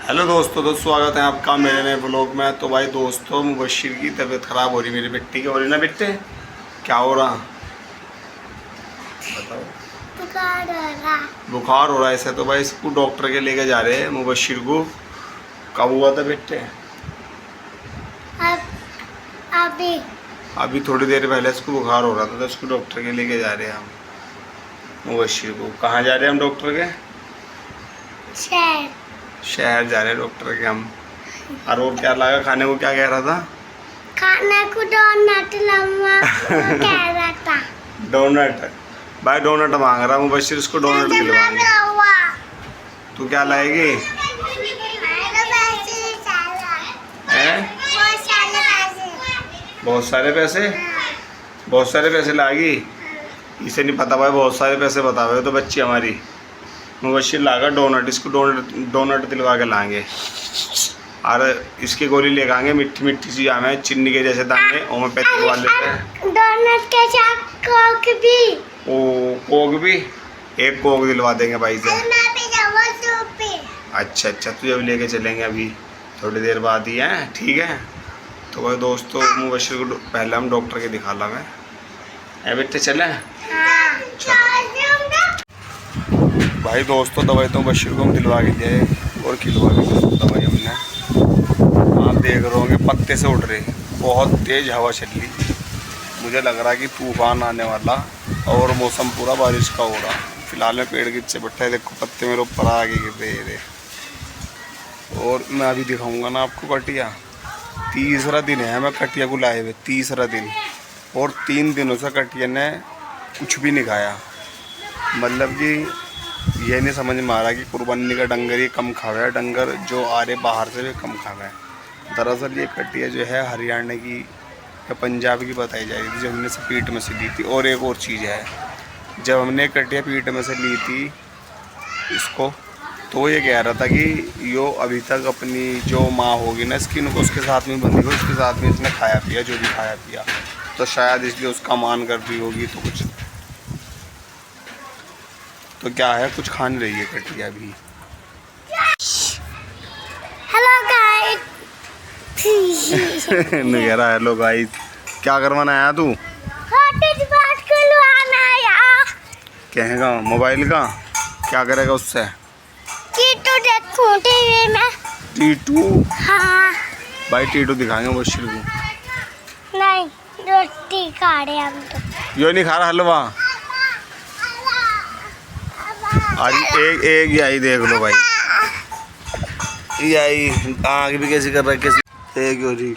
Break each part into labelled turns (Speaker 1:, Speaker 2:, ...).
Speaker 1: Hello दोस्तों, तो स्वागत है आपका मेरे नए ब्लॉग में। तो भाई दोस्तों, मुबशिर की तबीयत ख़राब हो रही, मेरी बेटी की हो रही ना। बेटे क्या हो रहा बताओ? बुखार हो रहा है ऐसे। तो भाई इसको डॉक्टर के लेके जा रहे हैं मुबशिर को। कब हुआ था बेटे?
Speaker 2: अभी
Speaker 1: अभी थोड़ी देर पहले इसको बुखार हो रहा था, तो इसको डॉक्टर के लेके जा रहे हैं हम मुबशिर को। कहाँ जा रहे हैं हम डॉक्टर के? शहर जा रहे हैं डॉक्टर के हम। और वो क्या लगा खाने को? क्या कह रहा था?
Speaker 2: खाने को डोनट लम्बा कह रहा था।
Speaker 1: डोनट भाई, डोनट मांग रहा हूँ मुबशिर, इसको डोनट दिलवाएंगे। तू क्या लाएगी? बहुत सारे पैसे? बहुत सारे पैसे लाएगी? इसे नहीं पता भाई, बहुत सारे पैसे बतावे तो बच्ची हमारी। मुबशिर लाएगा डोनट, इसको डोनट दिलवा के लाएंगे। और इसकी गोली लेके आएंगे, मिट्टी मिट्टी सी हमें चिन्नी के जैसे दाने होम्योपैथिक वाले हैं।
Speaker 2: डोनट के साथ कोक भी।
Speaker 1: ओ कोक भी? एक कोक दिलवा देंगे भाई से। अच्छा, तुझे भी लेके चलेंगे अभी थोड़ी देर बाद ही है, ठीक है। तो भाई दोस्तों, मुबशिर को पहले हम डॉक्टर के दिखा ला है बेटे, चले भाई दोस्तों। दवाई तो मुबशिर को हम दिलवा के दिए और खिलवा के दिए दवाई हमने। आप देख रहे होंगे पत्ते से उड़ रहे, बहुत तेज़ हवा चल रही। मुझे लग रहा है कि तूफान आने वाला, और मौसम पूरा बारिश का हो रहा। फिलहाल में पेड़ गिरचे बैठे है, देखो पत्ते मेरे ऊपर आगे गिर रहे। और मैं अभी दिखाऊंगा ना आपको कटिया। तीसरा दिन है मैं कटिया को लाए हुए, तीसरा दिन। और 3 दिनों से कटिया ने कुछ भी नहीं खाया। मतलब कि ये नहीं समझ में आ रहा कि कुर्बानी का डंगर ही कम खावा है, डंगर जो आ रहे बाहर से भी कम खावा है। दरअसल ये कटिया जो है हरियाणा की या पंजाब की बताई जा रही थी, जब हमने से पीठ में से ली थी। और एक और चीज़ है, जब हमने कटिया पीठ में से ली थी इसको, तो ये कह रहा था कि यो अभी तक अपनी जो माँ होगी ना इसकी, इनको उसके साथ में बंधी हो, उसके साथ में इसने खाया पिया, जो भी खाया पिया, तो शायद इसलिए उसका मान कर रही होगी। तो कुछ तो क्या है, कुछ खान रही है कटिया भी।
Speaker 2: Hello guys.
Speaker 1: नहीं कह रहा हेलो गाइस। क्या करवाना आया तू?
Speaker 2: हॉटस्पॉट खुलवाना यार।
Speaker 1: कहेगा मोबाइल का? क्या करेगा उससे?
Speaker 2: टीटू देखूं टीवी में।
Speaker 1: टीटू?
Speaker 2: हाँ
Speaker 1: भाई टीटू दिखाएंगे मुबशिर को।
Speaker 2: नहीं, रोटी खा रहे हम तो।
Speaker 1: यो नहीं खा रहा हलवा? आज एक ही आई, देख लो भाई, ये आई आग भी कैसी कर रहा है, कैसी एक हो रही।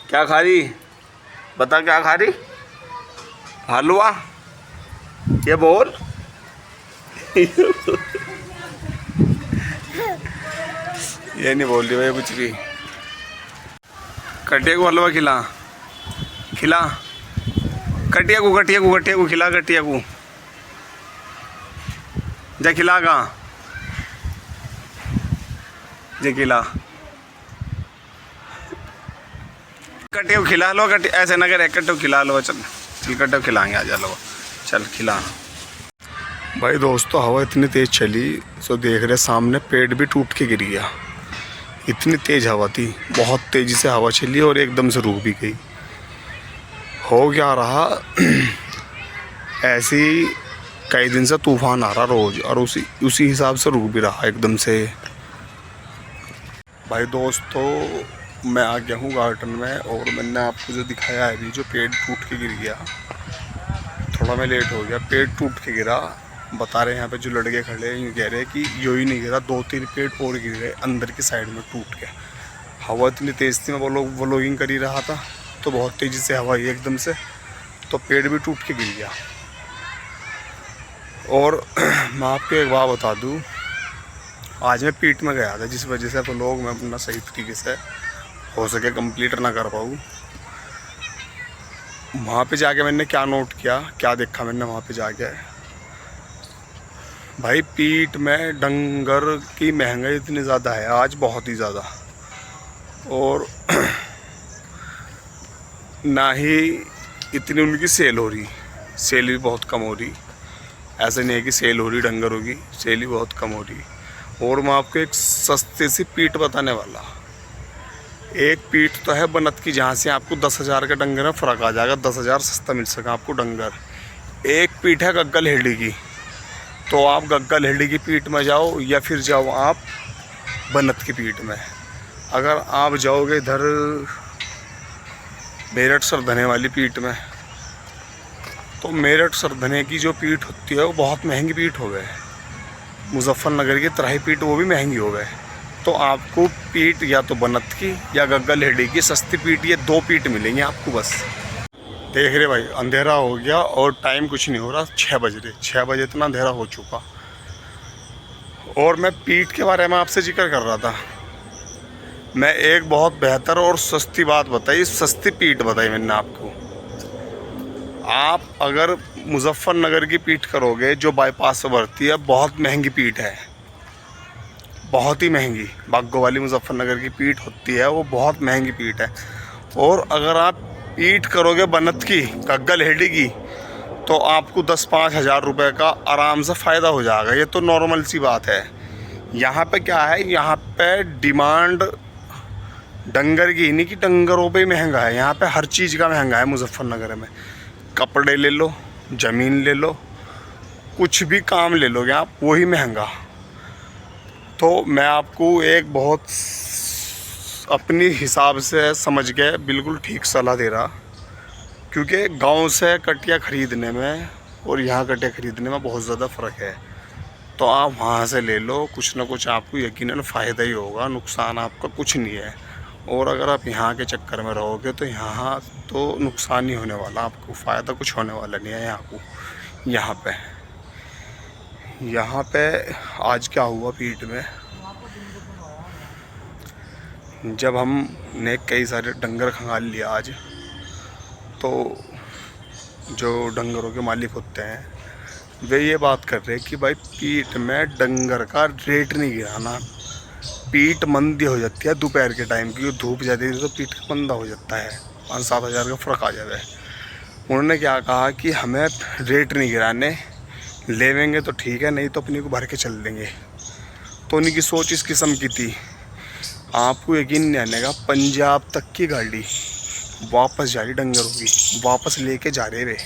Speaker 1: क्या खा रही बता, क्या खा रही? हलवा? ये बोल। ये नहीं बोल रही भाई कुछ भी। कटिया को हलवा खिला कटिया को खिला, कटिया को जा खिला, कहाँ जे खिला, कट्टे को खिला लो। कट्टे ऐसे ना करे, कट्टे को खिला लो। चल कट्टे को खिलाएंगे, आ जा लो, चल खिला। भाई दोस्तों, हवा इतनी तेज़ चली, सो देख रहे सामने पेड़ भी टूट के गिर गया। इतनी तेज़ हवा थी, बहुत तेज़ी से हवा चली और एकदम से रुक भी गई। हो क्या रहा ऐसी कई दिन से तूफान आ रहा रोज़, और उसी हिसाब से रुक भी रहा एकदम से। भाई दोस्तों, मैं आ गया हूँ गार्डन में, और मैंने आपको जो दिखाया है अभी, जो पेड़ टूट के गिर गया, थोड़ा मैं लेट हो गया। पेड़ टूट के गिरा, बता रहे हैं यहाँ पे जो लड़के खड़े हैं, ये कह रहे हैं कि यो ही नहीं गिरा, 2-3 पेड़ और गिर गए अंदर की साइड में टूट के। हवा इतनी तेज़ थी, मैं व्लॉगिंग कर ही रहा था, तो बहुत तेज़ी से हवा आई एकदम से, तो पेड़ भी टूट के गिर गया। और मैं आपको एक बात बता दूं, आज मैं पीठ में गया था, जिस वजह से व्लॉग मैं अपना सही तरीके से हो सके कंप्लीट ना कर पाऊँ। वहाँ पे जाके मैंने क्या नोट किया, क्या देखा मैंने वहाँ पे जाके, भाई पीठ में डंगर की महंगाई इतनी ज़्यादा है आज, बहुत ही ज़्यादा। और ना ही इतनी उनकी सेल हो रही, सेल भी बहुत कम हो रही। ऐसा नहीं है कि सेल हो रही डंगरों की, सेल ही बहुत कम हो रही। और मैं आपको एक सस्ती सी पीठ बताने वाला। एक पीठ तो है बनत की, जहाँ से आपको 10,000 का डंगर में फ़र्क आ जाएगा, 10,000 सस्ता मिल सका आपको डंगर। एक पीठ है गग्गल हेडी की, तो आप गग्गल हेडी की पीठ में जाओ या फिर जाओ आप बनत की पीठ में। अगर आप जाओगे इधर मेरठ सरधने वाली पीठ में, तो मेरठ सरधने की जो पीठ होती है वो बहुत महंगी पीठ हो गए। मुजफ्फरनगर की तराई पीठ वो भी महंगी हो गए। तो आपको पीठ या तो बनत की या गग्गल हेडी की सस्ती पीठ, ये 2 पीठ मिलेंगे आपको बस। देख रहे भाई, अंधेरा हो गया और टाइम कुछ नहीं हो रहा, 6 बज रहे। 6 बजे इतना अंधेरा हो चुका। और मैं पीठ के बारे में आपसे जिक्र कर रहा था। मैं एक बहुत बेहतर और सस्ती बात बताई, सस्ती पीठ बताई मैंने आपको। आप अगर मुजफ्फरनगर की पीठ करोगे जो बाईपास से बढ़ती है, बहुत महंगी पीठ है, बहुत ही महंगी। बागो वाली मुजफ्फरनगर की पीठ होती है, वो बहुत महंगी पीठ है। और अगर आप पीठ करोगे बनत की, गग्गल हेडी की, तो आपको 10-5 हज़ार रुपये का आराम से फ़ायदा हो जाएगा। ये तो नॉर्मल सी बात है। यहाँ पे क्या है, यहाँ पे डिमांड डंगर की नहीं कि डंगरों पे ही महंगा है। यहाँ पे हर चीज़ का महंगा है मुजफ्फरनगर में। कपड़े ले लो, ज़मीन ले लो, कुछ भी काम ले लोगे आप, वही महंगा। तो मैं आपको एक बहुत अपनी हिसाब से समझ के बिल्कुल ठीक सलाह दे रहा, क्योंकि गांव से कटिया ख़रीदने में और यहाँ कटिया ख़रीदने में बहुत ज़्यादा फ़र्क है। तो आप वहाँ से ले लो, कुछ ना कुछ आपको यकीनन फ़ायदा ही होगा, नुकसान आपका कुछ नहीं है। और अगर आप यहाँ के चक्कर में रहोगे तो यहाँ तो नुकसान ही होने वाला, आपको फ़ायदा कुछ होने वाला नहीं है। यहाँ पे आज क्या हुआ पीठ में, जब हमने कई सारे डंगर खंगाल लिया आज, तो जो डंगरों के मालिक होते हैं वे ये बात कर रहे हैं कि भाई पीठ में डंगर का रेट नहीं गिराना। पीठ मंदी हो जाती है दोपहर के टाइम की, धूप जाती है तो पीठ मंदा हो जाता है, 5-7 हज़ार का फ़र्क आ जाता है। उन्होंने क्या कहा कि हमें रेट नहीं गिराने, लेवेंगे तो ठीक है, नहीं तो अपनी को भर के चल देंगे। तो उन्हीं की सोच इस किस्म की थी। आपको यकीन नहीं आने का, पंजाब तक की गाड़ी वापस जा रही डंगरों की, वापस लेके जा रहे वे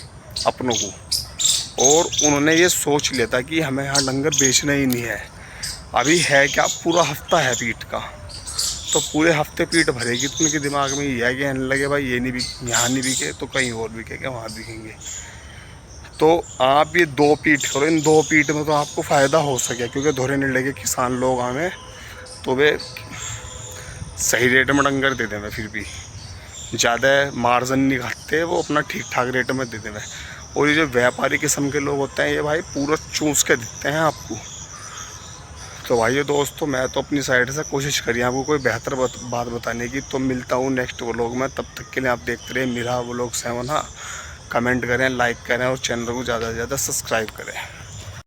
Speaker 1: अपनों को। और उन्होंने ये सोच लिया था कि हमें यहाँ डंगर बेचना ही नहीं है। अभी है क्या, पूरा हफ्ता है पीठ का, तो पूरे हफ्ते पीठ भरेगी। तो उनके दिमाग में ये है कि कहने लगे भाई ये नहीं बिक, यहाँ नहीं बिके तो कहीं और बिकेगा, वहाँ बिकेंगे। तो आप ये 2 पीठ करो, इन 2 पीठ में तो आपको फ़ायदा हो सके, क्योंकि धोरे नहीं लगे किसान लोग हमें, तो वे सही रेट में डंगर दे दें, फिर भी ज़्यादा मार्जिन नहीं खाते, वो अपना ठीक ठाक रेट में दे दें। और ये जो व्यापारी किस्म के लोग होते हैं, ये भाई पूरा चूस के देते हैं आपको। तो भाइयों दोस्तों, मैं तो अपनी साइड से कोशिश करी आपको कोई बेहतर बात बताने की। तो मिलता हूँ नेक्स्ट व्लॉग में, तब तक के लिए आप देखते रहे मेरा व्लॉग 7। हाँ, कमेंट करें, लाइक करें और चैनल को ज़्यादा से ज़्यादा सब्सक्राइब करें।